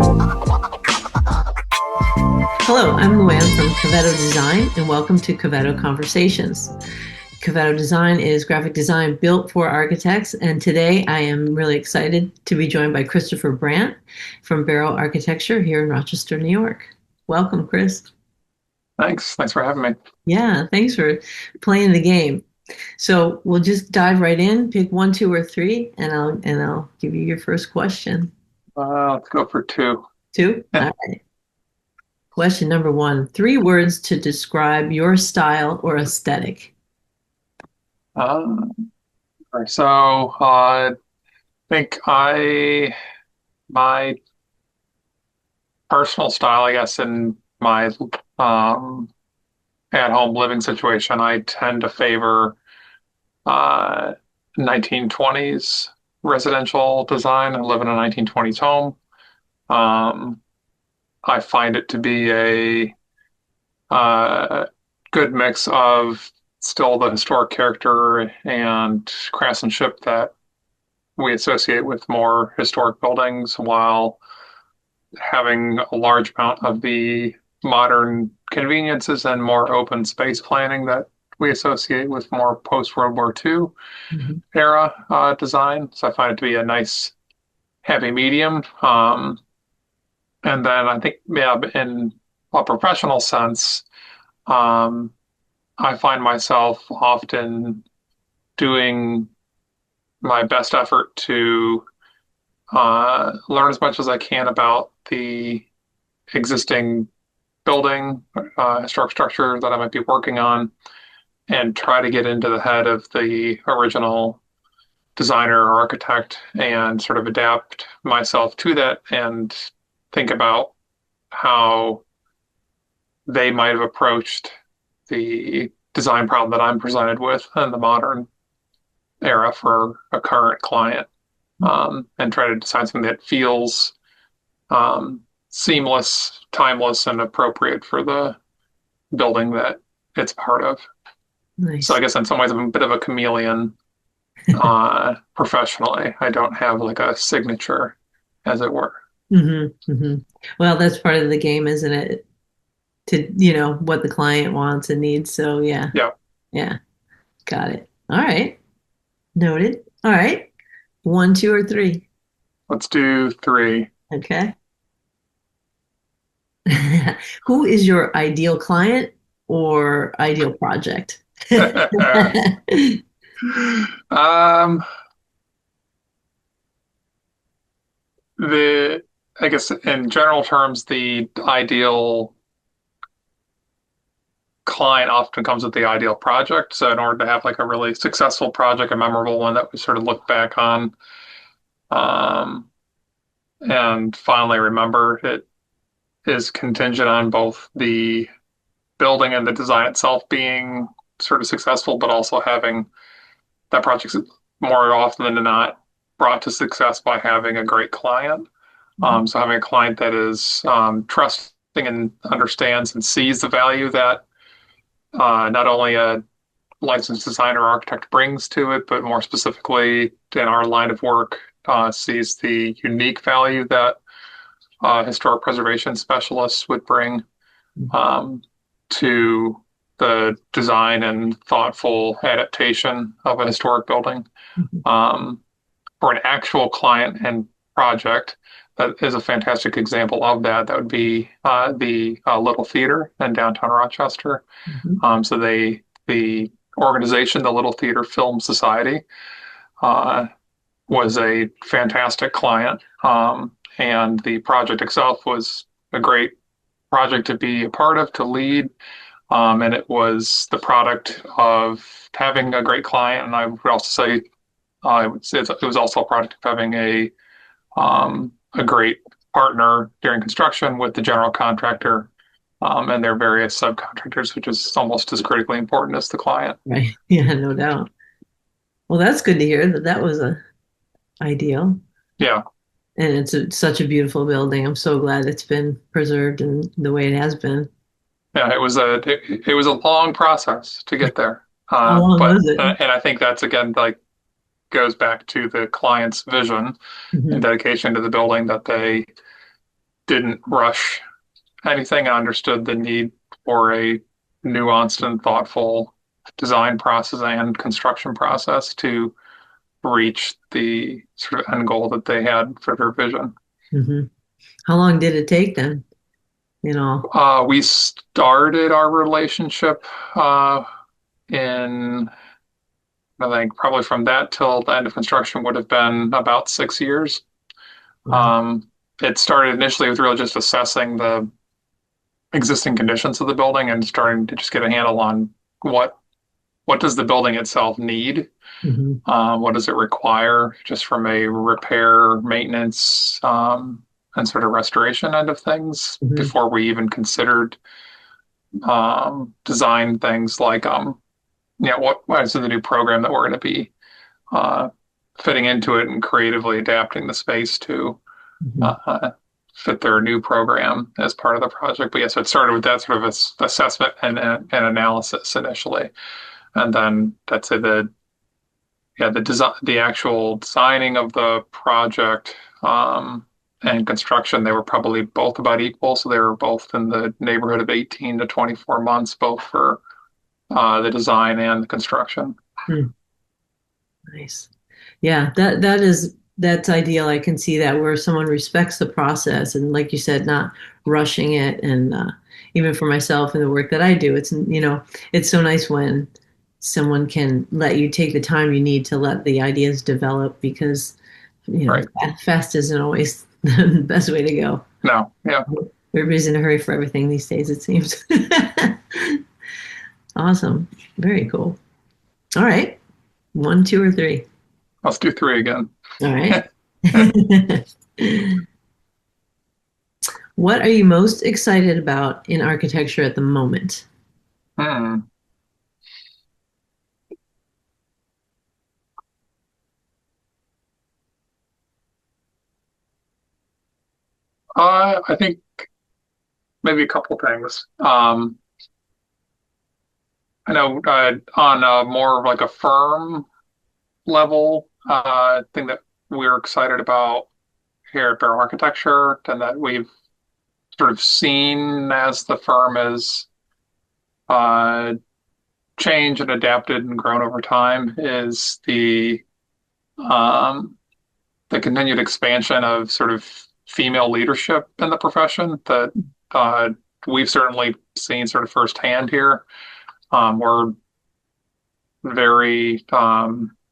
Hello, I'm Luann from Cavetto Design, and welcome to Cavetto Conversations. Cavetto Design is graphic design built for architects, and today I am really excited to be joined by Christopher Brandt from Bero Architecture here in Rochester, New York. Welcome, Chris. Thanks for having me. Yeah, thanks for playing the game. So we'll just dive right in, pick one, two, or three, and I'll give you your first question. Let's go for two. Two? All right. Question number one, three words to describe your style or aesthetic. Uh, I think my personal style, I guess, in my um, at-home living situation, I tend to favor uh, 1920s residential design. I live in a 1920s home. Um, I find it to be a good mix of still the historic character and craftsmanship that we associate with more historic buildings while having a large amount of the modern conveniences and more open space planning that we associate with more post-World War II Mhm. era design. So I find it to be a nice happy medium. And then I think, yeah, in a professional sense, um, I find myself often doing my best effort to learn as much as I can about the existing building, historic structure that I might be working on, and try to get into the head of the original designer or architect and sort of adapt myself to that and think about how they might have approached the design problem that I'm presented with in the modern era for a current client, and try to design something that feels seamless, timeless, and appropriate for the building that it's part of. So I Nice. guess in some ways I'm a bit of a chameleon professionally. I don't have like a signature, as it were. Well, that's part of the game, isn't it? To what the client wants and needs. So yeah, Yeah, yeah, got it. All right, noted. All right, one, two, or three. let's do three. Okay. Who is your ideal client or ideal project? um, the I guess in general terms, the ideal client often comes with the ideal project. So in order to have like a really successful project, a memorable one that we sort of look back on, um, and finally remember, it is contingent on both the building and the design itself being sort of successful, but also having that project more often than not brought to success by having a great client. So having a client that is trusting and understands and sees the value that not only a licensed designer or architect brings to it, but more specifically in our line of work, sees the unique value that historic preservation specialists would bring um, to the design and thoughtful adaptation of a historic building. Um, for an actual client and project, that is a fantastic example of that. That would be the Little Theater in downtown Rochester. So the organization, the Little Theater Film Society, uh, was a fantastic client, and the project itself was a great project to be a part of, to lead. And it was the product of having a great client, and I would say it was also a product of having a great partner during construction with the general contractor, and their various subcontractors, which is almost as critically important as the client. Right. Yeah, no doubt. Well, that's good to hear that that was a ideal. Yeah, And such a beautiful building. I'm so glad it's been preserved in the way it has been. yeah, it was a long process to get there, How long but was it? and I think that's again like goes back to the client's vision and Mhm. dedication to the building that they didn't rush anything and understood the need for a nuanced and thoughtful design process and construction process to reach the sort of end goal that they had for their vision. Hmm. How long did it take then? You know. We started our relationship in, I think, probably from that till the end of construction would have been about 6 years. Wow. Um, it started initially with really just assessing the existing conditions of the building and starting to just get a handle on what what does the building itself need? Hmm. What does it require just from a repair, maintenance, and sort of restoration end of things Hmm. before we even considered design things like what is the new program that we're going to be uh, fitting into it and creatively adapting the space to Hmm. uh, fit their new program as part of the project. But yes, it started with that sort of assessment and analysis initially, and then that's the design, the actual designing of the project and construction. They were probably both about equal, so they were both in the neighborhood of 18 to 24 months, both for the design and the construction. Hmm. Nice. Yeah, that's ideal. I can see that where someone respects the process and, like you said, not rushing it. And even for myself and the work that I do, it's so nice when someone can let you take the time you need to let the ideas develop because Right. fast isn't always the best way to go. No, yeah. Everybody's in a hurry for everything these days, it seems. Awesome. Very cool. All right. One, two, or three. Let's do three again. All right. What are you most excited about in architecture at the moment? Hmm. I think maybe a couple things. I know on a more of like a firm level, thing that we're excited about here at Bero Architecture and that we've sort of seen as the firm has uh, changed and adapted and grown over time is um, the continued expansion of sort of female leadership in the profession that uh, we've certainly seen sort of firsthand here. We're very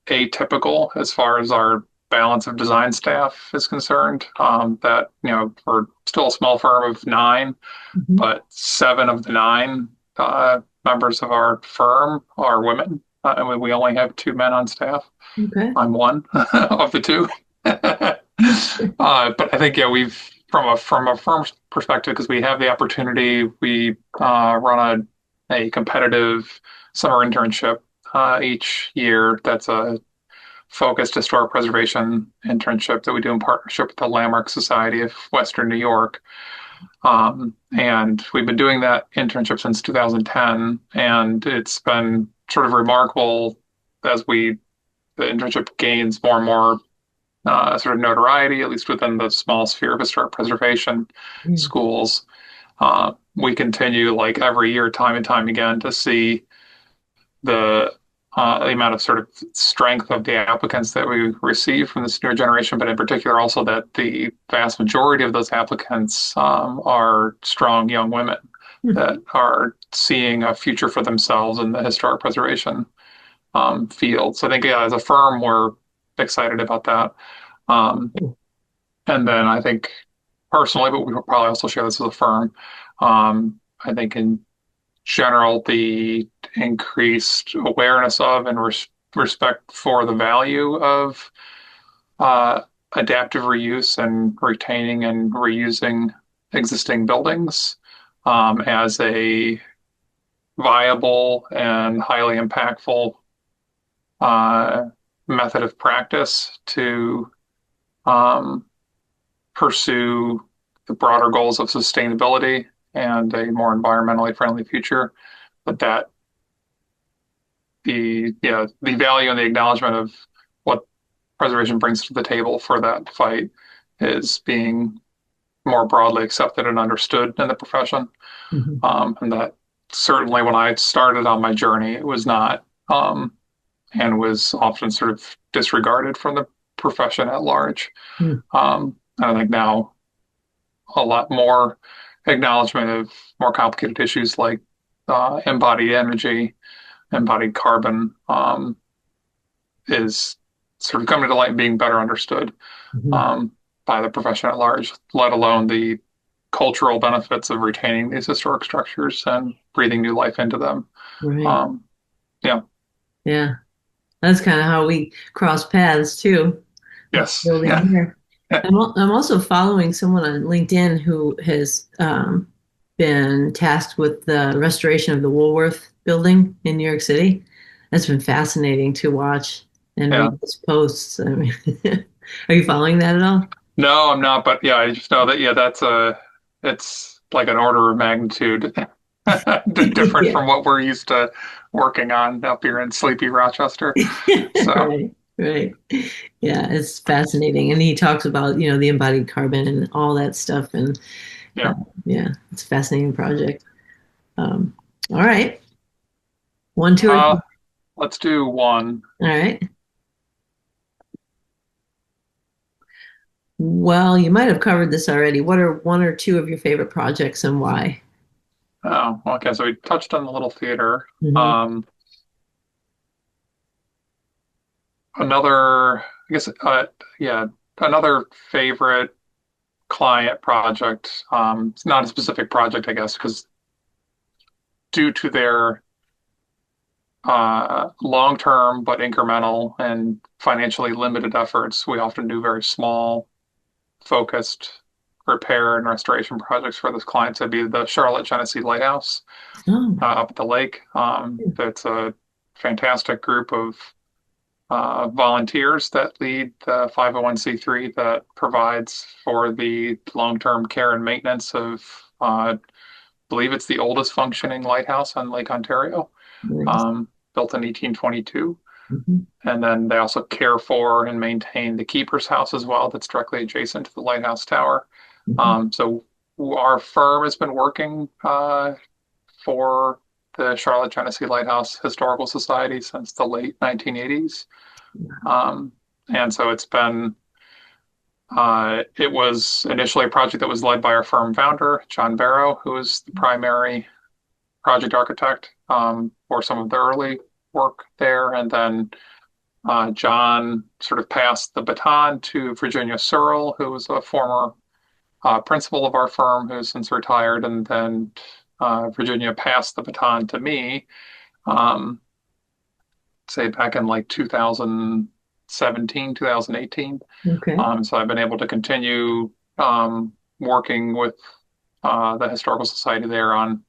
atypical as far as our balance of design staff is concerned. That, we're still a small firm of nine, Mhm. but seven of the nine members of our firm are women. And we only have two men on staff. Okay. I'm one of the two. But I think, yeah, we've from a firm perspective, because we have the opportunity, we run a competitive summer internship each year. That's a focused historic preservation internship that we do in partnership with the Landmark Society of Western New York. And we've been doing that internship since 2010, and it's been sort of remarkable as the internship gains more and more sort of notoriety, at least within the small sphere of historic preservation Mm. schools. We continue, like every year, time and time again, to see the the amount of sort of strength of the applicants that we receive from this newer generation, but in particular also that the vast majority of those applicants are strong young women Mm. that are seeing a future for themselves in the historic preservation field. So I think, yeah, as a firm, we're excited about that. Um, and then I think personally, but we will probably also share this as a firm. I think in general, the increased awareness of and respect for the value of uh, adaptive reuse and retaining and reusing existing buildings as a viable and highly impactful uh, method of practice to um, pursue the broader goals of sustainability and a more environmentally friendly future. But that the value and the acknowledgement of what preservation brings to the table for that fight is being more broadly accepted and understood in the profession. Mhm. And that certainly when I started on my journey, it was not, and was often sort of disregarded from the profession at large. Mm. And I think now a lot more acknowledgement of more complicated issues like embodied energy, embodied carbon, is sort of coming to light and being better understood Mhm. um, by the profession at large, let alone the cultural benefits of retaining these historic structures and breathing new life into them. Right. Um, yeah, Yeah. That's kind of how we cross paths too, with yes, building yeah, here. yeah, I'm also following someone on LinkedIn who has been tasked with the restoration of the Woolworth building in New York City. That's been fascinating to watch and yeah. read his posts. I mean, are you following that at all? No, I'm not, but yeah, I just know that, yeah, it's like an order of magnitude different Yeah. from what we're used to working on up here in sleepy Rochester. So, Right, right. Yeah, it's fascinating. And he talks about, the embodied carbon and all that stuff. And uh, yeah, yeah, it's a fascinating project. Um, all right. One, two, or uh, three. let's do one. All right. Well, you might have covered this already. What are one or two of your favorite projects and why? Oh, okay. So we touched on the little theater. Hmm. Um, another, I guess, yeah, another favorite client project. It's not a specific project, I guess, because due to their long-term but incremental and financially limited efforts, we often do very small, focused repair and restoration projects for this client. To be the Charlotte-Genesee Lighthouse Oh, up at the lake. That's a fantastic group of volunteers that lead the 501(c)(3) that provides for the long-term care and maintenance of, I believe it's the oldest functioning lighthouse on Lake Ontario, nice. built in 1822. Hmm. And then they also care for and maintain the keeper's house as well, that's directly adjacent to the lighthouse tower. Hmm. So our firm has been working for the Charlotte-Genesee Lighthouse Historical Society since the late 1980s. Um, and so it was initially a project that was led by our firm founder, John Bero, who was the primary project architect for some of the early work there. And then John sort of passed the baton to Virginia Searle, who was a former principal of our firm who's since retired. And then Virginia passed the baton to me, um, say back in like 2017, 2018. Okay. So I've been able to continue working with the Historical Society there on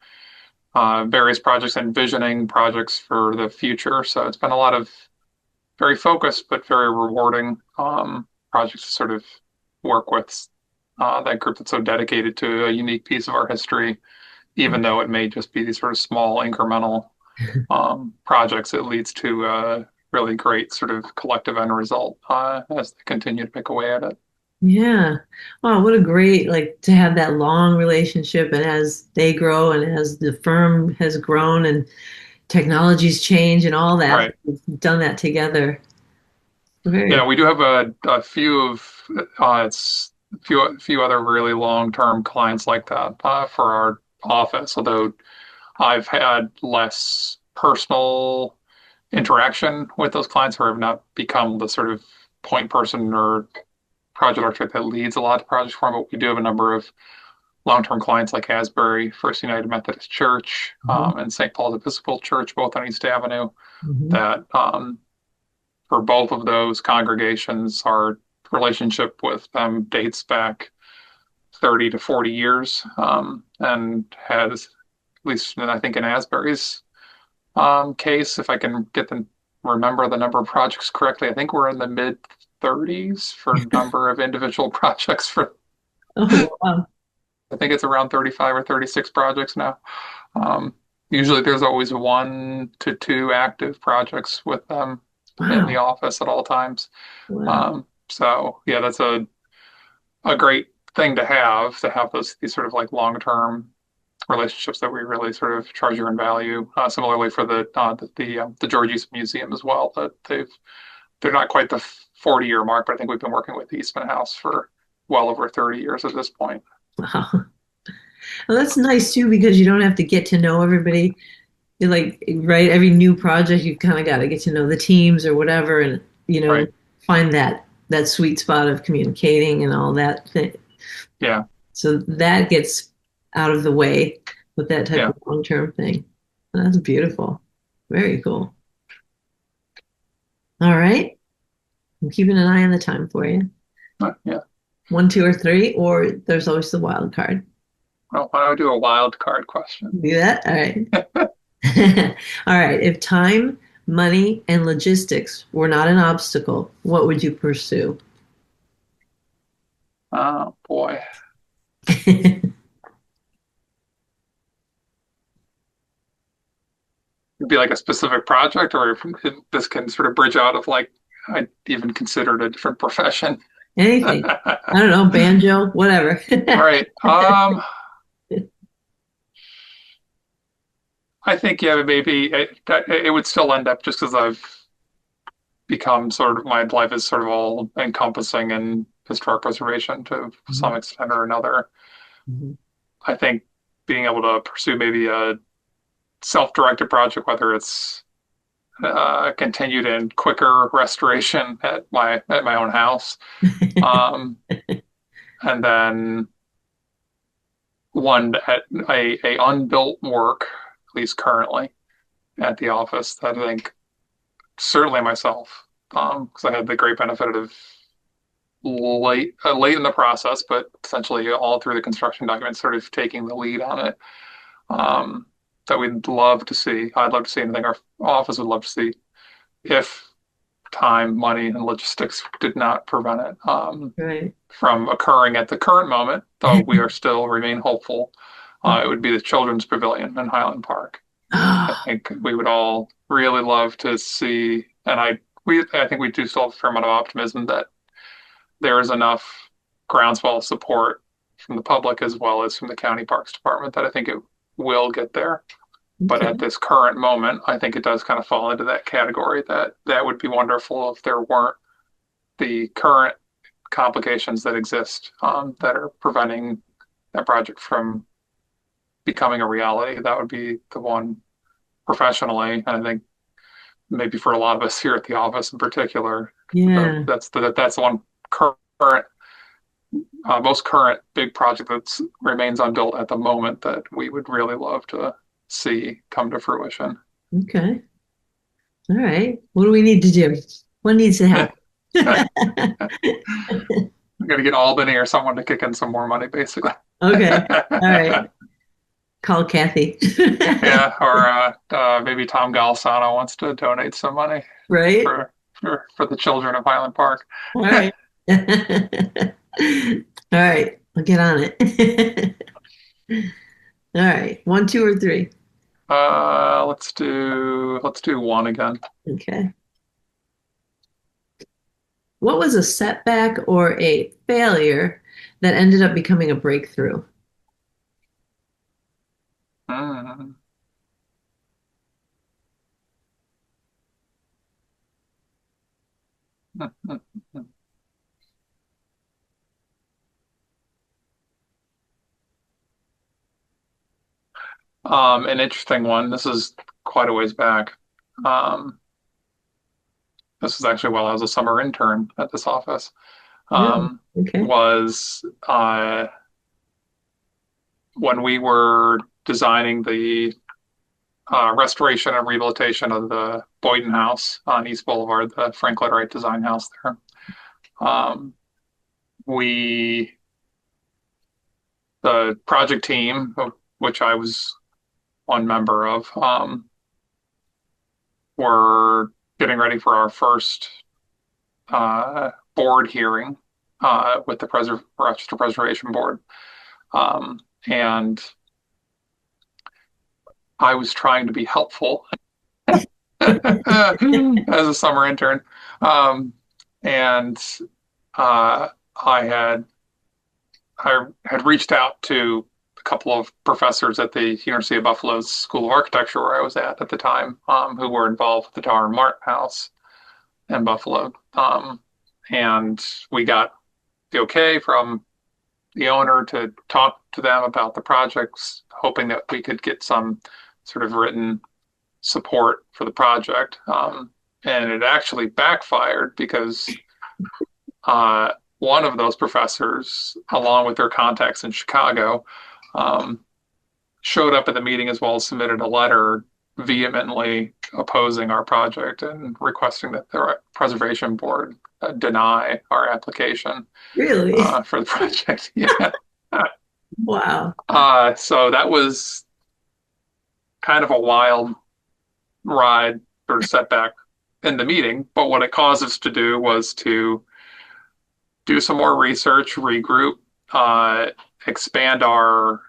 various projects and visioning projects for the future. So it's been a lot of very focused but very rewarding projects to sort of work with that group that's so dedicated to a unique piece of our history, even though it may just be these sort of small incremental projects. It leads to a really great sort of collective end result as they continue to pick away at it. Yeah. Wow, what a great, like to have that long relationship and as they grow and as the firm has grown and technologies change and all that, Right. we've done that together. Very. Yeah, we do have a few of it's a few other really long-term clients like that for our office, although I've had less personal interaction with those clients where I've not become the sort of point person or project architect that leads a lot of projects for them, but we do have a number of long-term clients like Asbury First United Methodist Church Mhm. and St. Paul's Episcopal Church, both on East Avenue, Mhm. that for both of those congregations, our relationship with them dates back 30 to 40 years and has, at least I think in Asbury's case, if I can remember the number of projects correctly, I think we're in the mid 30s for number of individual projects for, Oh, wow. I think it's around 35 or 36 projects now. Um, Usually there's always one to two active projects with them in the Wow. office at all times. Wow. So yeah, that's a great thing to have these sort of like long-term relationships that we really sort of treasure and value. Similarly for the George Eastman Museum as well, that they're not quite the 40-year mark, but I think we've been working with the Eastman House for well over 30 years at this point. Wow. Well, that's nice too because you don't have to get to know everybody. You're like, right, every new project you kind of got to get to know the teams or whatever, and Right. find that sweet spot of communicating and all that thing. Yeah. So that gets out of the way with that type Yeah. of long-term thing. That's beautiful. Very cool. All right. I'm keeping an eye on the time for you. Yeah. One, two, or three, or there's always the wild card. Well, why don't I do a wild card question? Do that? All right. All right. If time, money, and logistics were not an obstacle, what would you pursue? Oh boy. It'd be like a specific project, or if this can sort of bridge out of like I even considered a different profession. Anything. I don't know, banjo, whatever. Right. I think yeah, maybe it would still end up just because I've become sort of my life is sort of all encompassing in historic preservation to some Mhm. extent or another. Mhm. I think being able to pursue maybe a self-directed project, whether it's continued and quicker restoration at my own house, um, and then one at a unbuilt work, at least currently at the office that I think certainly myself, because I had the great benefit of late in the process, but essentially all through the construction documents, sort of taking the lead on it. Um, that we'd love to see. I'd love to see anything our office would love to see if time, money, and logistics did not prevent it Right. from occurring at the current moment, though we are still remain hopeful. It would be the Children's Pavilion in Highland Park. I Oh, think we would all really love to see, and I think we do still have a fair amount of optimism that there is enough groundswell support from the public as well as from the county parks department that I think it will get there. But at okay. this current moment, I think it does kind of fall into that category that would be wonderful if there weren't the current complications that exist that are preventing that project from becoming a reality. That would be the one professionally. And I think maybe for a lot of us here at the office in particular, Yeah. that's the one current, most current big project that remains unbuilt at the moment that we would really love to see come to fruition. Okay. All right. What do we need to do? What needs to happen? I'm gonna get Albany or someone to kick in some more money, basically. Okay. All right. Call Kathy. Yeah, or maybe Tom Galsano wants to donate some money Right? for the children of Highland Park. All right. All right. I'll get on it. All right. One, two, or three. Let's do one again. Okay. What was a setback or a failure that ended up becoming a breakthrough? Hmm. An interesting one. This is quite a ways back. Um, this was actually while I was a summer intern at this office. Really? Um, Okay. was when we were designing the restoration and rehabilitation of the Boynton House on East Boulevard, the Frank Lloyd Wright design house there. Um, we, the project team, of which I was one member of, were getting ready for our first board hearing with the Rochester Preservation Board. And I was trying to be helpful as a summer intern. Um, and I had I had reached out to a couple of professors at the University of Buffalo's School of Architecture, where I was at the time, who were involved with the Dar and Mart House in Buffalo. And we got the okay from the owner to talk to them about the projects, hoping that we could get some sort of written support for the project. And it actually backfired because uh, one of those professors, along with their contacts in Chicago, um, showed up at the meeting as well as submitted a letter vehemently opposing our project and requesting that the preservation board deny our application Really? for the project. Yeah. Wow. So that was kind of a wild ride, sort of setback in the meeting. But what it caused us to do was to do some more research, regroup, uh, expand our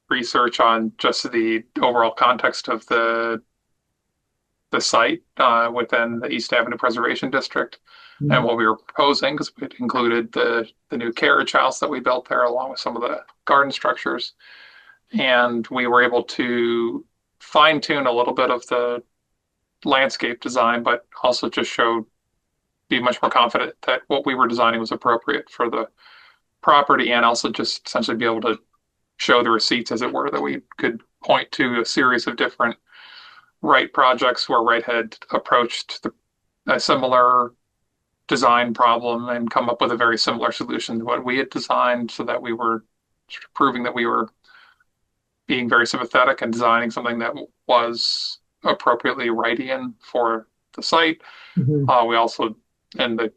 research on just the overall context of the site within the East Avenue Preservation District and Mhm. what we were proposing, because it included the new carriage house that we built there, along with some of the garden structures. And we were able to fine tune a little bit of the landscape design, but also just be much more confident that what we were designing was appropriate for the property, and also just essentially be able to show the receipts, as it were, that we could point to a series of different Wright projects where Wright had approached a similar design problem and come up with a very similar solution to what we had designed, so that we were sort of proving that we were being very sympathetic and designing something that was appropriately Wrightian for the site. Mhm. We also, in the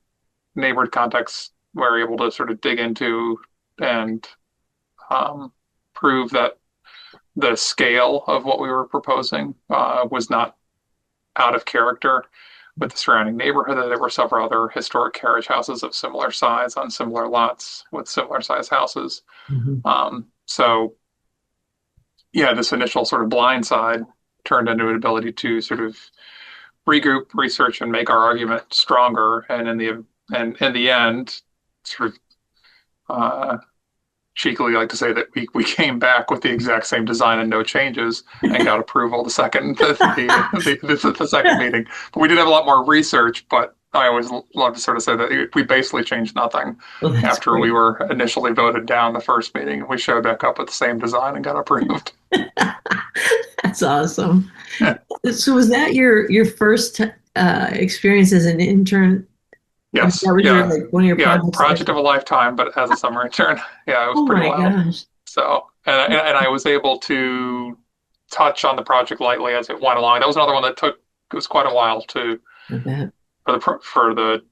neighborhood context, were able to sort of dig into and um, prove that the scale of what we were proposing was not out of character with the surrounding neighborhood. That there were several other historic carriage houses of similar size on similar lots with similar size houses. Mhm. So yeah, this initial sort of blind side turned into an ability to sort of regroup, research, and make our argument stronger. And in the end, sort of uh, cheekily like to say that we came back with the exact same design and no changes and got approval the second meeting. But we did have a lot more research. But I always love to sort of say that we basically changed nothing Well, that's after we great. were initially voted down the first meeting. We showed back up with the same design and got approved. That's awesome. Yeah. So was that your first experience as an intern? I mean, Yes, that was your yeah, like one of your yeah. projects Project ever? of a lifetime, but as a summer intern, yeah, it was Oh pretty my wild. gosh. So, and I was able to touch on the project lightly as it went along. That was another one that took it was quite a while to I bet. for the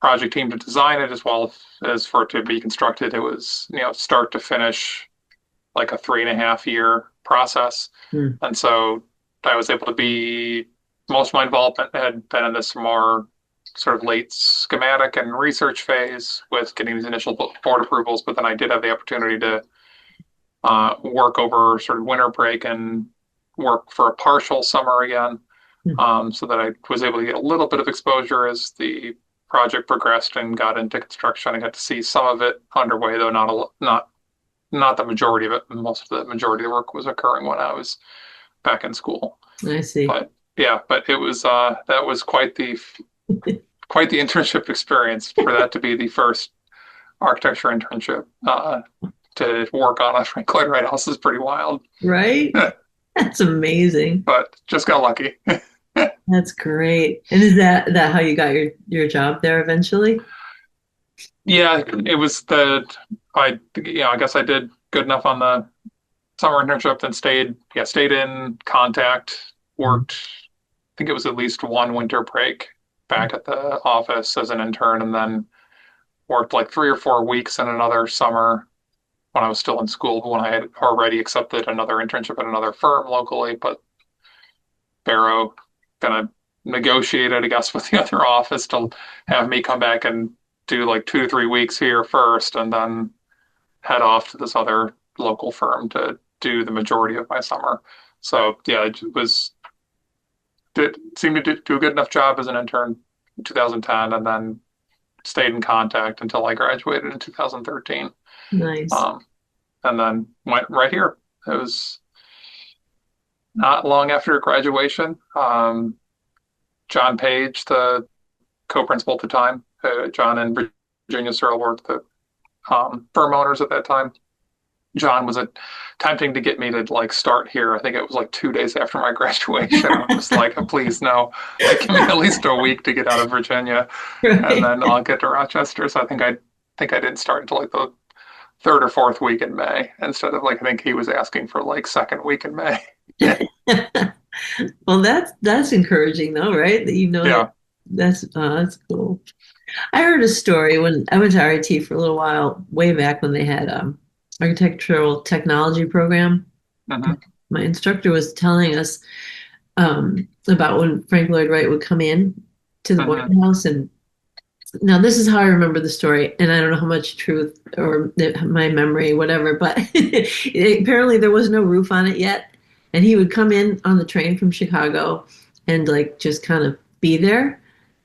project team to design it, as well as for it to be constructed. It was, start to finish, like a 3.5 year process. Hmm. And so I was able to be most of my involvement had been in this more sort of late schematic and research phase with getting these initial board approvals. But then I did have the opportunity to work over sort of winter break and work for a partial summer again, Hmm. so that I was able to get a little bit of exposure as the project progressed and got into construction. I got to see some of it underway, though not the majority of it. Most of the majority of the work was occurring when I was back in school. I see. But yeah, but it was that was quite the internship experience for that to be the first architecture internship to work on a Frank Lloyd Wright house is pretty wild. Right? That's amazing. But just got lucky. That's great. And is that how you got your job there eventually? Yeah, it was I guess I did good enough on the summer internship, then stayed in contact, Mhm. worked, I think it was at least one winter break back at the office as an intern, and then worked like 3 or 4 weeks in another summer when I was still in school, but when I had already accepted another internship at another firm locally. But Bero kind of negotiated, I guess, with the other office to have me come back and do like 2 to 3 weeks here first, and then head off to this other local firm to do the majority of my summer. So yeah, it was did seemed to do a good enough job as an intern in 2010, and then stayed in contact until I graduated in 2013. Nice. Um, and then went right here. It was not long after graduation. John Page, the co-principal at the time, John and Virginia Searle were the firm owners at that time. John was attempting to get me to like start here. I think it was like 2 days after my graduation. I was like, please no, like give me at least a week to get out of Virginia, and Right. then I'll get to Rochester. So I think I didn't start until like the third or fourth week in May instead of like I think he was asking for like second week in May. Well, that's encouraging though, right? That you know that Yeah. that's cool. I heard a story when I went to RIT for a little while, way back when they had architectural technology program. Hmm. My instructor was telling us about when Frank Lloyd Wright would come in to the Hmm. Boynton House. And now this is how I remember the story, and I don't know how much truth or my memory, whatever, but apparently there was no roof on it yet. And he would come in on the train from Chicago and like just kind of be there.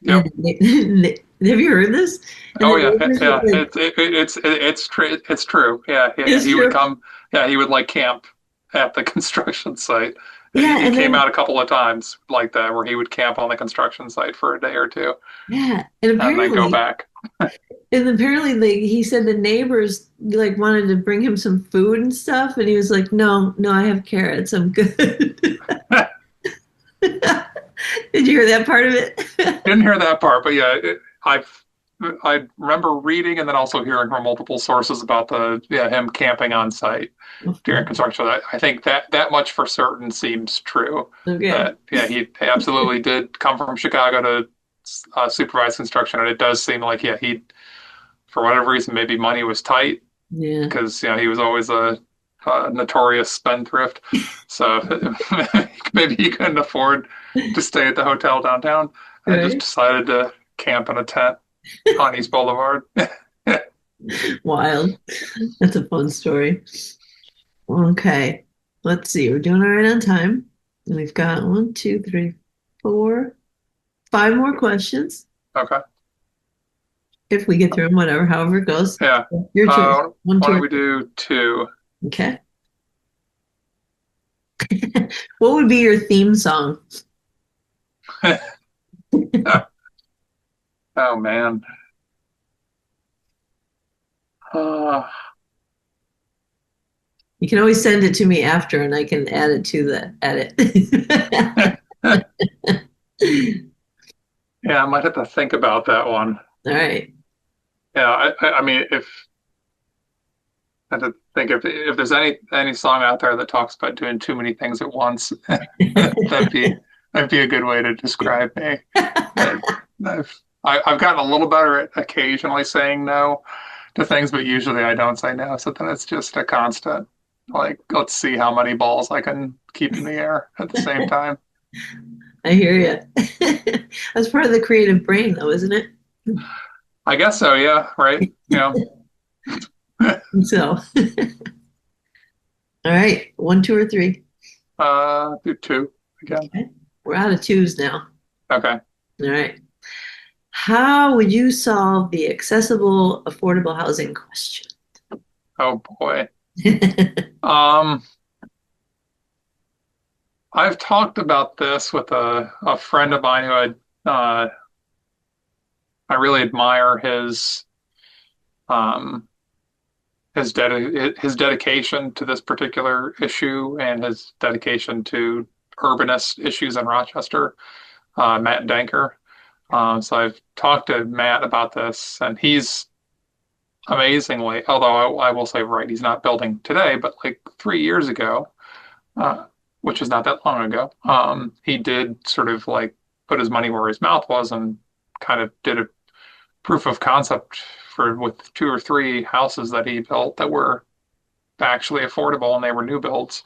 And Yep. have you heard this? And Oh the yeah, neighbors would yeah. like, It's true. It's true. Yeah, yeah. it's He would true. come. Yeah, he would like camp at the construction site. Yeah, It and came then out a couple of times like that, where he would camp on the construction site for a day or two, yeah, and and then go apparently back. like he said the neighbors like wanted to bring him some food and stuff, and he was like, "No, no, I have carrots. I'm good." Did you hear that part of it? Didn't hear that part, but yeah, I remember reading and then also hearing from multiple sources about the yeah him camping on site during construction. So I think that much for certain seems true. Okay. That yeah, he absolutely did come from Chicago to supervise construction, and it does seem like yeah he for whatever reason maybe money was tight Yeah. because you know he was always a notorious spendthrift, so maybe he couldn't afford to stay at the hotel downtown and just Right. decided to camp in a tent on East Boulevard. Wild. That's a fun story. Okay. Let's see. We're doing all right on time. We've got one, two, three, four, five more questions. Okay. If we get through them, whatever, however it goes. Yeah. Your choice. One, Why two, don't or we three. do two? Okay. What would be your theme song? Oh man. Uh, You can always send it to me after and I can add it to the edit. yeah, I might have to think about that one. All right. Yeah, I mean, if I have to think if there's any song out there that talks about doing too many things at once, that'd be that'd be a good way to describe me. Uh, I've gotten a little better at occasionally saying no to things, but usually I don't say no. So then it's just a constant, like, let's see how many balls I can keep in the air at the same time. I hear you. That's part of the creative brain, though, isn't it? I guess so, yeah, right? Yeah. So, all right. One, two, or three. Do two again. Okay. We're out of twos now. Okay. All right. How would you solve the accessible, affordable housing question? Oh boy. Um, I've talked about this with a friend of mine who I really admire um his dedication to this particular issue and his dedication to urbanist issues in Rochester, Matt Danker. So I've talked to Matt about this, and he's amazingly, although I will say, right, he's not building today, but like 3 years ago, uh, which is not that long ago, he did sort of like put his money where his mouth was and kind of did a proof of concept for with two or three houses that he built that were actually affordable and they were new builds.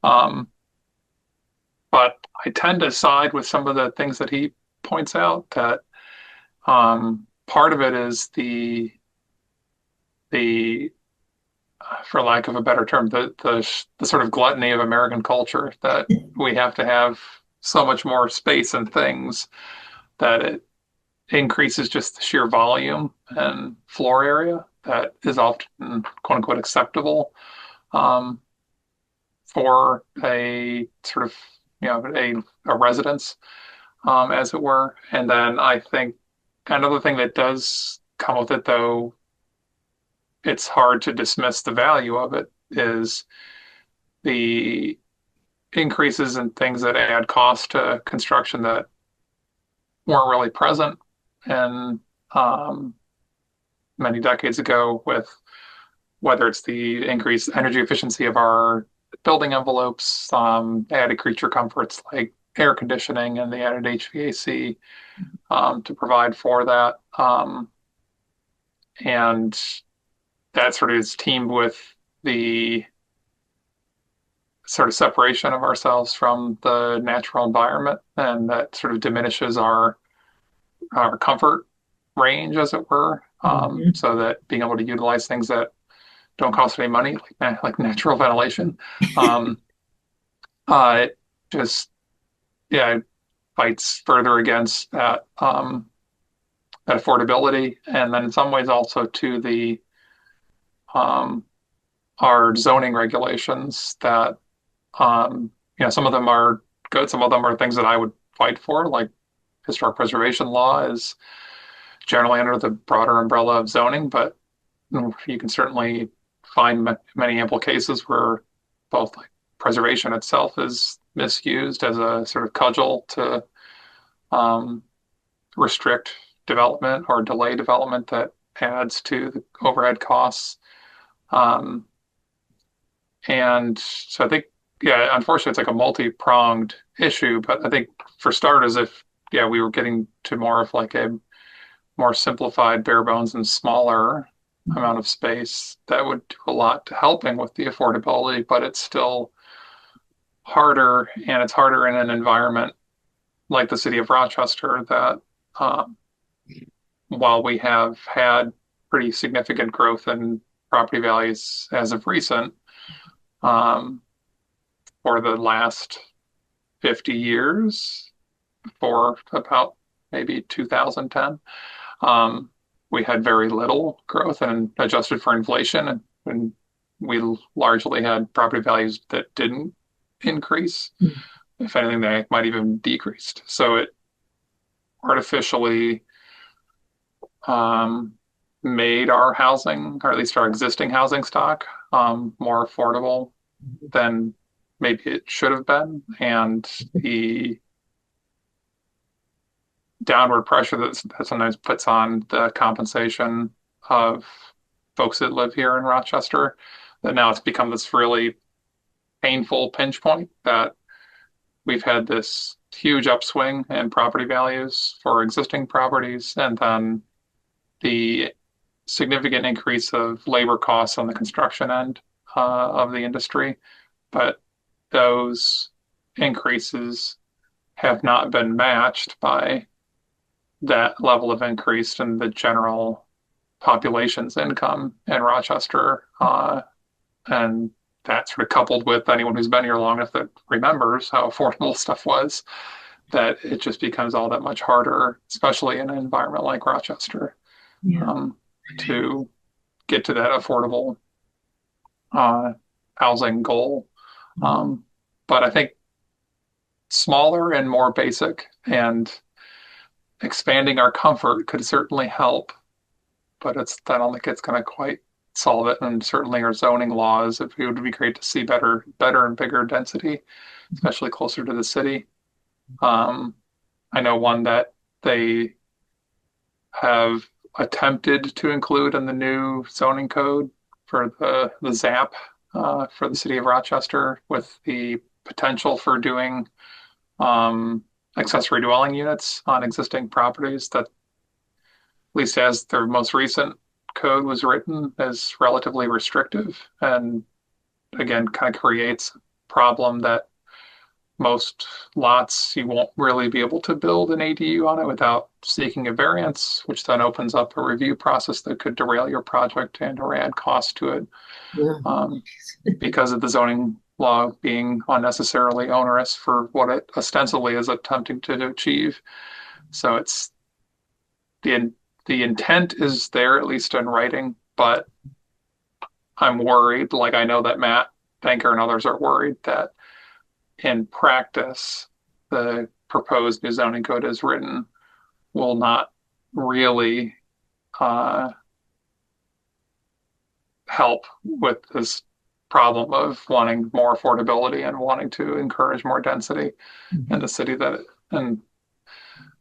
Um, but I tend to side with some of the things that he points out that part of it is the for lack of a better term, the sort of gluttony of American culture that we have to have so much more space and things that increases just the sheer volume and floor area that is often quote unquote acceptable um, for a sort of a residence, as it were. And then I think another thing that does come with it, though, it's hard to dismiss the value of it, is the increases in things that add cost to construction that weren't really present in many decades ago, with whether it's the increased energy efficiency of our building envelopes, added creature comforts like air conditioning and the added HVAC to provide for that. And that sort of is teamed with the sort of separation of ourselves from the natural environment, and that sort of diminishes our comfort range, as it were. Mhm. So that being able to utilize things that don't cost any money, like natural ventilation, um, it just yeah, it fights further against that affordability, and then in some ways also to the um, our zoning regulations that some of them are good, some of them are things that I would fight for, like historic preservation law is generally under the broader umbrella of zoning, but you can certainly find many ample cases where both like preservation itself is misused as a sort of cudgel to um, restrict development or delay development that adds to the overhead costs. Um, and so I think, yeah, unfortunately, it's like a multi-pronged issue. But I think for starters, if we were getting to more of like a more simplified, bare bones, and smaller amount of space, that would do a lot to helping with the affordability. But it's still harder, and it's harder in an environment like the city of Rochester that, um, while we have had pretty significant growth in property values as of recent, um, for the last 50 years, for about maybe 2010, um, we had very little growth and adjusted for inflation, and we largely had property values that didn't increase. If anything, they might even decreased. So it artificially um, made our housing, or at least our existing housing stock, more affordable than maybe it should have been. And the downward pressure that sometimes puts on the compensation of folks that live here in Rochester, that now it's become this really painful pinch point that we've had this huge upswing in property values for existing properties, and then the significant increase of labor costs on the construction end of the industry. But those increases have not been matched by that level of increase in the general population's income in Rochester. And that sort of coupled with anyone who's been here long enough that remembers how affordable stuff was, that it just becomes all that much harder, especially in an environment like Rochester, Yeah. to get to that affordable uh, housing goal. Um, but I think smaller and more basic and expanding our comfort could certainly help, but I don't think it's going to quite solve it. And certainly our zoning laws, it would be great to see better and bigger density, especially closer to the city. Um, I know one that they have attempted to include in the new zoning code for the ZAP for the city of Rochester, with the potential for doing accessory dwelling units on existing properties, that, at least as their most recent code was written, is relatively restrictive, and again kind of creates a problem that most lots you won't really be able to build an ADU on it without seeking a variance, which then opens up a review process that could derail your project and or add cost to it, Yeah. um, because of the zoning law being unnecessarily onerous for what it ostensibly is attempting to achieve. So it's the the intent is there, at least in writing, but I'm worried. Like I know that Matt Banker and others are worried that in practice, the proposed new zoning code as written will not really uh, help with this problem of wanting more affordability and wanting to encourage more density in Mhm. the city that in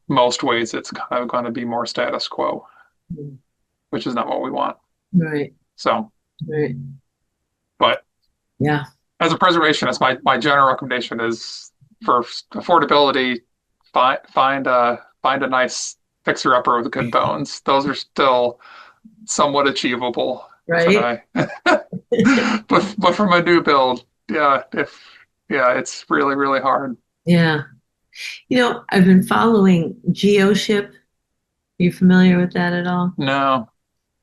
most ways it's kind of going to be more status quo, which is not what we want. Right, So, right. but Yeah, as a preservationist, my general recommendation is for affordability, find a nice fixer upper with good bones. Those are still somewhat achievable right. today. But from a new build, yeah, it's really, really hard. Yeah. I've been following GeoShip. Are you familiar with that at all? No.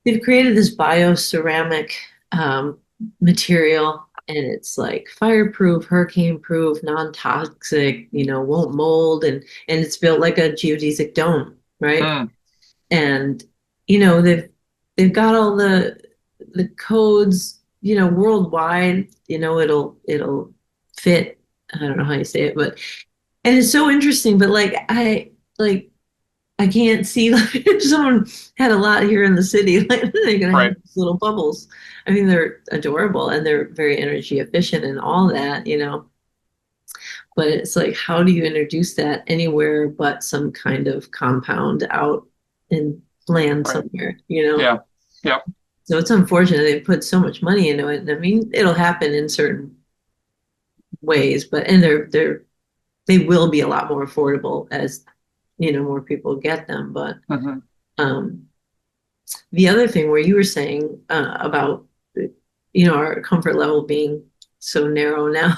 They've created this bioceramic um, material, and it's like fireproof, hurricane-proof, non-toxic, won't mold, and it's built like a geodesic dome, right? Hmm. And they've got all the codes, worldwide. It'll fit. I don't know how you say it, but and it's so interesting. But like I can't see like if someone had a lot here in the city, like they're gonna have Right. these little bubbles. I mean, they're adorable and they're very energy efficient and all that. But it's like, how do you introduce that anywhere but some kind of compound out in land Right. somewhere? Yeah. Yeah. So it's unfortunate they put so much money into it. And I mean, it'll happen in certain ways, but and they will be a lot more affordable as more people get them. But Hmm. um, the other thing where you were saying about our comfort level being so narrow now,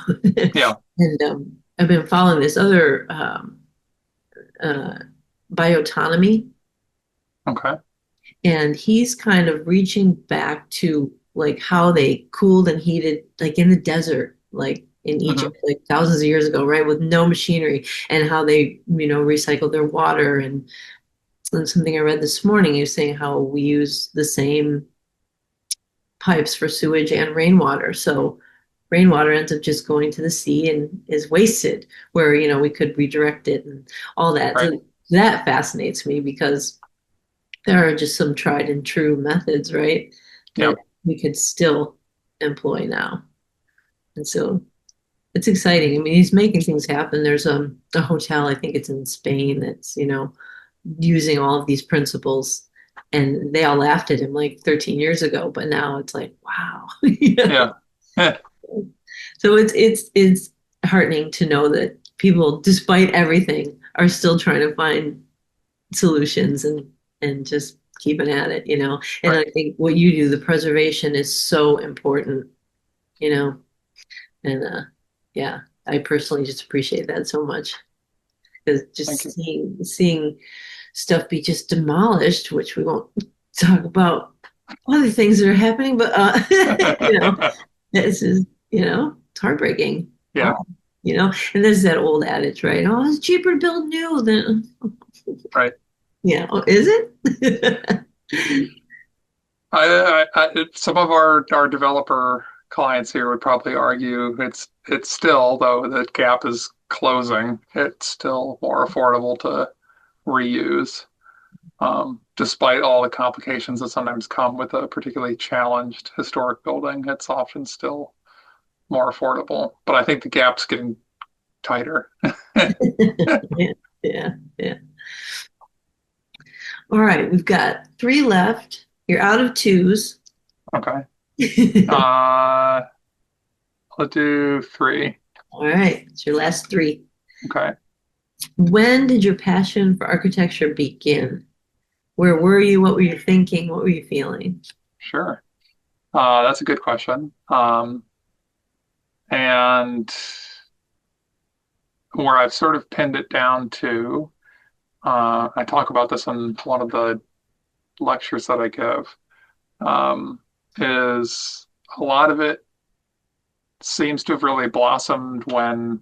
Yeah. and I've been following this other uh, bioautonomy, Okay. and he's kind of reaching back to like how they cooled and heated like in the desert, like in Hmm. Egypt, like thousands of years ago, right, with no machinery, and how they recycled their water. And something I read this morning, he was saying how we use the same pipes for sewage and rainwater. So rainwater ends up just going to the sea and is wasted, where, we could redirect it and all that. Right. So that fascinates me because there are just some tried and true methods, right, Yeah. that we could still employ now. And so it's exciting. I mean, he's making things happen. There's a hotel, I think it's in Spain, that's, using all of these principles. And they all laughed at him like 13 years ago, but now it's like, wow. Yeah. Eh, So it's heartening to know that people, despite everything, are still trying to find solutions and just keeping at it. And I right. think what you do, the preservation is so important, you know. And yeah, I personally just appreciate that so much because Thank just you. seeing stuff be just demolished, which we won't talk about other things that are happening, but it's just, it's heartbreaking. Oh, Yeah. and there's that old adage, right? Oh, it's cheaper to build new than Right. yeah. Oh, is it? Some of our developer clients here would probably argue it's still, though the gap is closing, it's still more affordable to reuse, despite all the complications that sometimes come with a particularly challenged historic building. It's often still more affordable, but I think the gap's getting tighter. Yeah, yeah, yeah. All right, we've got three left. You're out of twos. Okay. All Uh, let's do three. right, it's your last three. Okay. When did your passion for architecture begin? Where were you? What were you thinking? What were you feeling? Sure. That's a good question. And where I've sort of pinned it down to, I talk about this in one of the lectures that I give, um, is a lot of it seems to have really blossomed when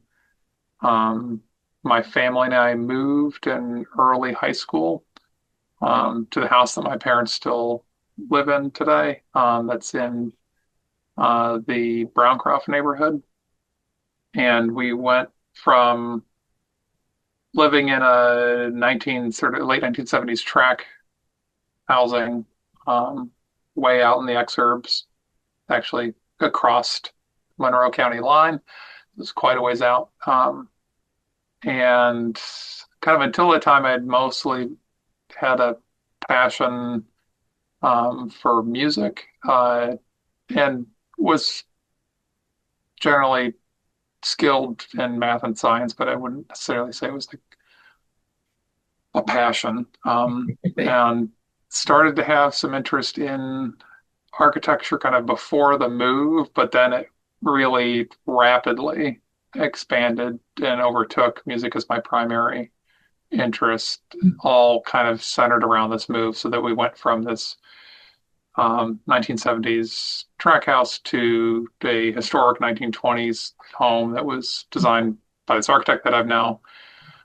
um, my family and I moved in early high school. to the house that my parents still live in today. That's in the Browncroft neighborhood. And we went from living in a sort of late 1970s track housing, um, way out in the exurbs, actually across Monroe County line. It was quite a ways out. And kind of until that time, I'd mostly had a passion for music, and was generally skilled in math and science, but I wouldn't necessarily say it was like a passion. Right. And started to have some interest in architecture kind of before the move, but then it really rapidly expanded and overtook music as my primary interest, all kind of centered around this move, so that we went from this 1970s track house to a historic 1920s home that was designed by this architect that I've now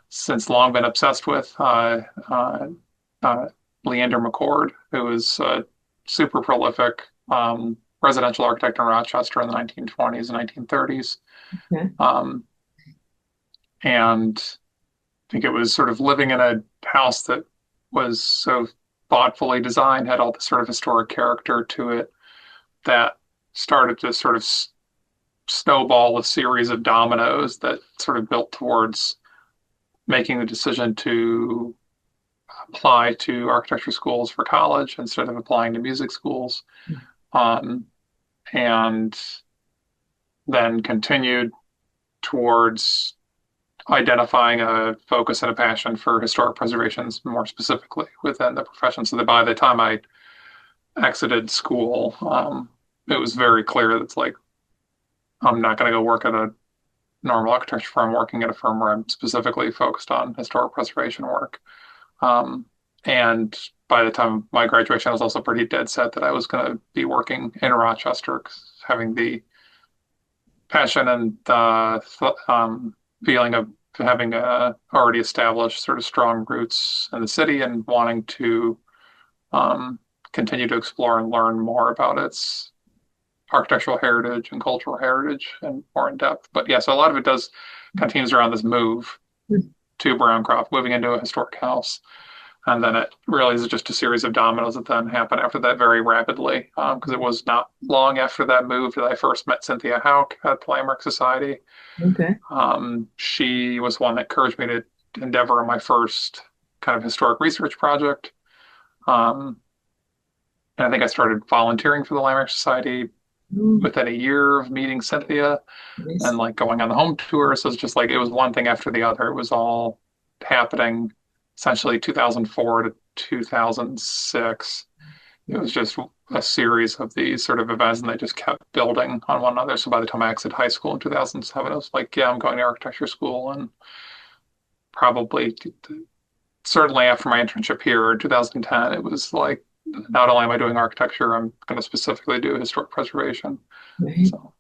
since long been obsessed with, uh, Leander McCord, who was a super prolific residential architect in Rochester in the 1920s and 1930s. Okay. Um, and I think it was sort of living in a house that was so thoughtfully designed, had all this sort of historic character to it, that started to sort of snowball a series of dominoes that sort of built towards making the decision to apply to architecture schools for college instead of applying to music schools. Um, and then continued towards identifying a focus and a passion for historic preservations more specifically within the profession. So that by the time I exited school, it was very clear that it's like, I'm not going to go work at a normal architecture firm, working at a firm where I'm specifically focused on historic preservation work. Um, and by the time of my graduation, I was also pretty dead set that I was going to be working in Rochester, having the passion and feeling of having already established sort of strong roots in the city and wanting to um, continue to explore and learn more about its architectural heritage and cultural heritage and more in depth. But yeah, so a lot of it does continues around this move to Browncroft, moving into a historic house. And then it really is just a series of dominoes that then happen after that very rapidly. Because it was not long after that move that I first met Cynthia Hauk at the Landmark Society. Okay. She was one that encouraged me to endeavor in my first kind of historic research project. Um, and I think I started volunteering for the Landmark Society Mm, within a year of meeting Cynthia and nice. like going on the home tour. So it's just like it was one thing after the other. It was all happening essentially 2004 to 2006. It was just a series of these sort of events, and they just kept building on one another. So by the time I exited high school in 2007, I was like, yeah, I'm going to architecture school. And probably, certainly after my internship here in 2010, it was like, not only am I doing architecture, I'm going to specifically do historic preservation. Right. So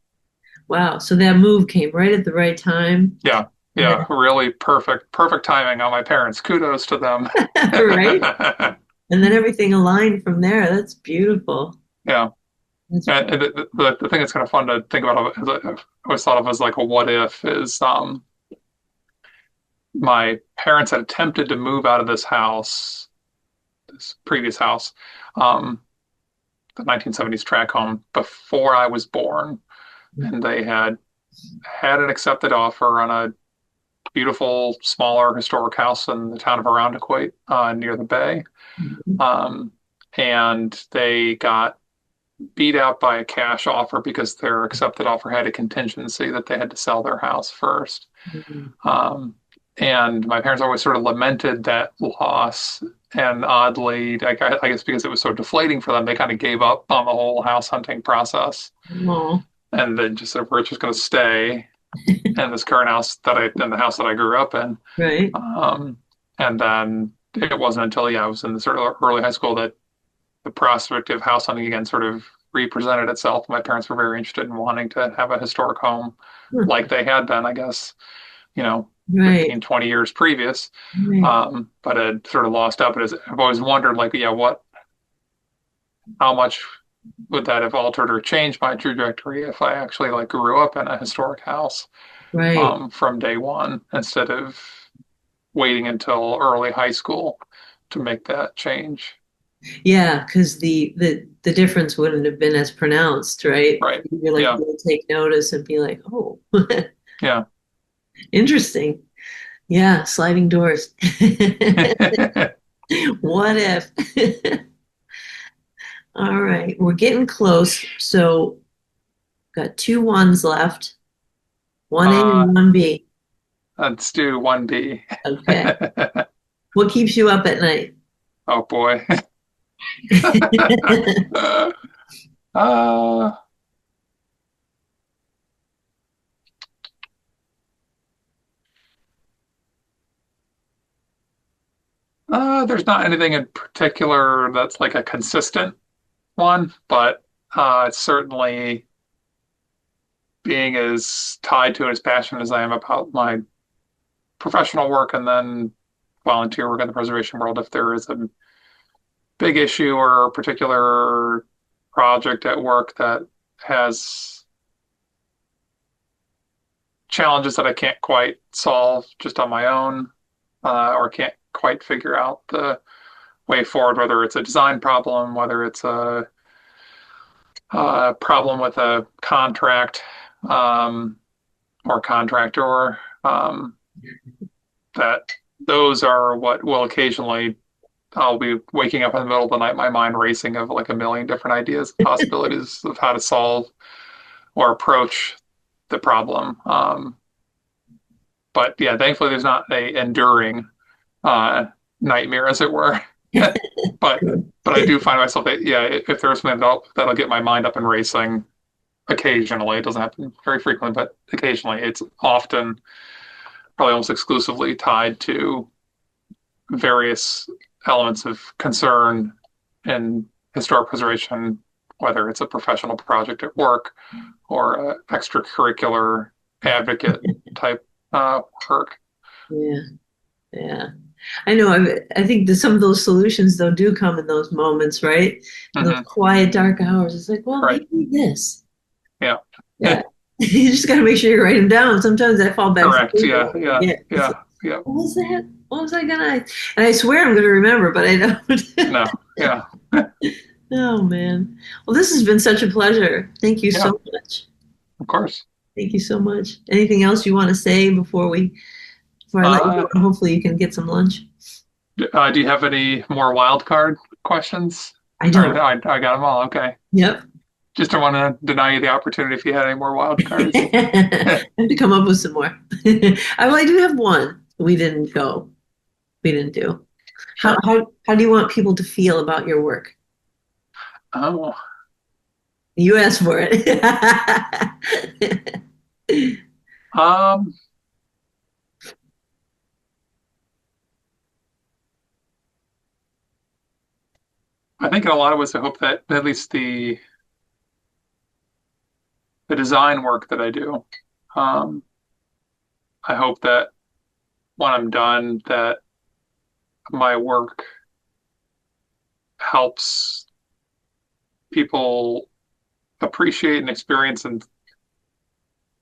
Wow. So that move came right at the right time. yeah, And yeah, really perfect timing on my parents. Kudos to them. then, right. And then everything aligned from there. That's beautiful. Yeah. That's And the thing that's kind of fun to think about, I always thought of as like a what if, is my parents had attempted to move out of this house, this previous house, um, the 1970s track home, before I was born. And they had an accepted offer on a beautiful, smaller historic house in the town of Arundequoit, near the bay. Um, and they got beat out by a cash offer because their accepted offer had a contingency that they had to sell their house first. Um, and my parents always sort of lamented that loss. And oddly, I guess because it was so deflating for them, they kind of gave up on the whole house hunting process. oh, And then just said, we're just going to stay in this current house in the house that I grew up in. right. And then it wasn't until, yeah, I was in the sort of early high school that the prospect of house hunting again sort of represented itself. My parents were very interested in wanting to have a historic home Huh. like they had been, I guess, Right. 15, 20 years previous. Right. But had sort of lost up. I've always wondered, like, yeah, how much would that have altered or changed my trajectory if I actually like grew up in a historic house Right. from day one instead of waiting until early high school to make that change. Yeah, because the difference wouldn't have been as pronounced, right? Right. You're like Yeah. you'll take notice and be like, oh, Yeah. interesting. Yeah, sliding doors. What if? All right, we're getting close. So got two ones left, one A uh, and one B. let's do 1B. Okay. What keeps you up at night? Oh boy. uh, there's not anything in particular that's like a consistent one, but it's certainly being as tied to it, as passionate as I am about my professional work and then volunteer work in the preservation world. If there is a big issue or a particular project at work that has challenges that I can't quite solve just on my own, or can't quite figure out the way forward, whether it's a design problem, whether it's a problem with a contract, um, or contractor, that those are what will occasionally I'll be waking up in the middle of the night, my mind racing of like a million different ideas, possibilities of how to solve or approach the problem. But yeah, thankfully there's not a enduring uh, nightmare, as it were. but Good. but I do find myself that yeah, if there's something that'll get my mind up and racing occasionally. It doesn't happen very frequently, but occasionally. It's often probably almost exclusively tied to various elements of concern in historic preservation, whether it's a professional project at work or extracurricular advocate type work. Yeah, yeah. I know. I think that some of those solutions, though, do come in those moments, right? In those Hmm. quiet, dark hours. It's like, well, Right. maybe this. Yeah. Yeah. You just got to make sure you write them down. Sometimes I fall back to Correct. sleep and Yeah. I Yeah. forget. It's Yeah. like, Yeah. what was that? What was I gonna? And I swear I'm gonna remember, but I don't. No. Yeah. Oh man. Well, this has been such a pleasure. Thank you Yeah. so much. Of course. Thank you so much. Anything else you want to say before I let you go? Uh, And hopefully you can get some lunch. do you have any more wild card questions? I Or don't. I got them all. Okay. Yep. Just don't want to deny you the opportunity if you had any more wild cards. I have to come up with some more. Well, I do have one. We didn't go. We didn't do. How Sure. how how do you want people to feel about your work? Oh, You asked for it. um, I think in a lot of ways, I hope that at least the design work that I do, um, I hope that when I'm done, that my work helps people appreciate and experience and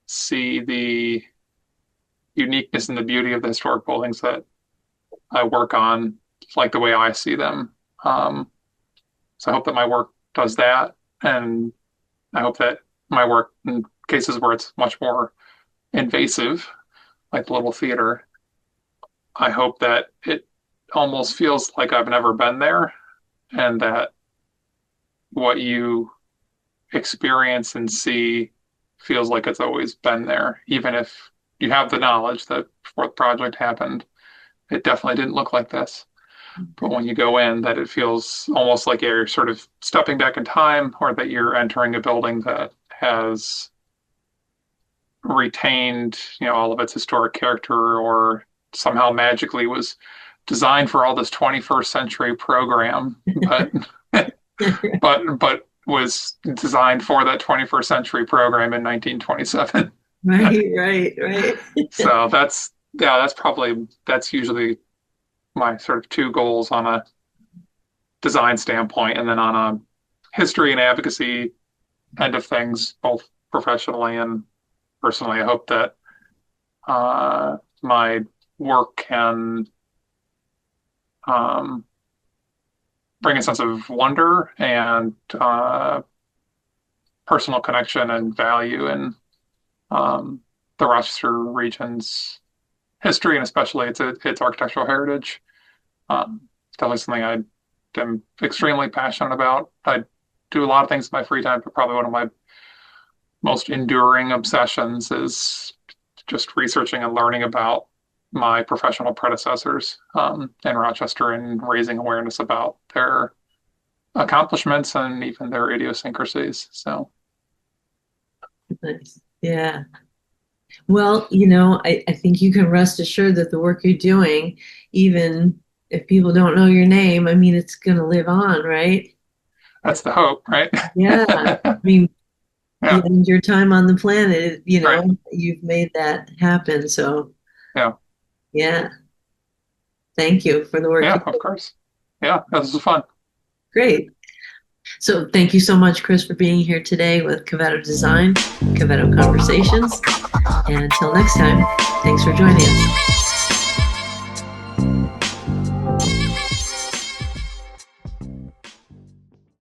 see the uniqueness and the beauty of the historic buildings that I work on, like the way I see them. Um, so I hope that my work does that, and I hope that my work in cases where it's much more invasive, like the little theater, I hope that it almost feels like I've never been there and that what you experience and see feels like it's always been there, even if you have the knowledge that before the project happened, it definitely didn't look like this. But when you go in, that it feels almost like you're sort of stepping back in time or that you're entering a building that has retained, all of its historic character or somehow magically was designed for all this 21st century program, but but was designed for that 21st century program in 1927. Right, right, right. So yeah, that's usually my sort of two goals on a design standpoint, and then on a history and advocacy end of things, both professionally and personally. I hope that my work can um, bring a sense of wonder and personal connection and value in um, the Rochester region's history, and especially its architectural heritage. It's definitely something I am extremely passionate about. I do a lot of things in my free time, but probably one of my most enduring obsessions is just researching and learning about my professional predecessors in Rochester and raising awareness about their accomplishments and even their idiosyncrasies. So, Nice. Yeah. Well, I think you can rest assured that the work you're doing, even if people don't know your name, I mean, it's going to live on, right? that's the hope, right? Yeah. I mean, Yeah, beyond your time on the planet, right. you've made that happen. So, Yeah, yeah, thank you for the work yeah, you of do. course. Yeah, this is fun. Great. So, thank you so much, Chris, for being here today with Cavetto Design, Cavetto Conversations. And until next time, thanks for joining us.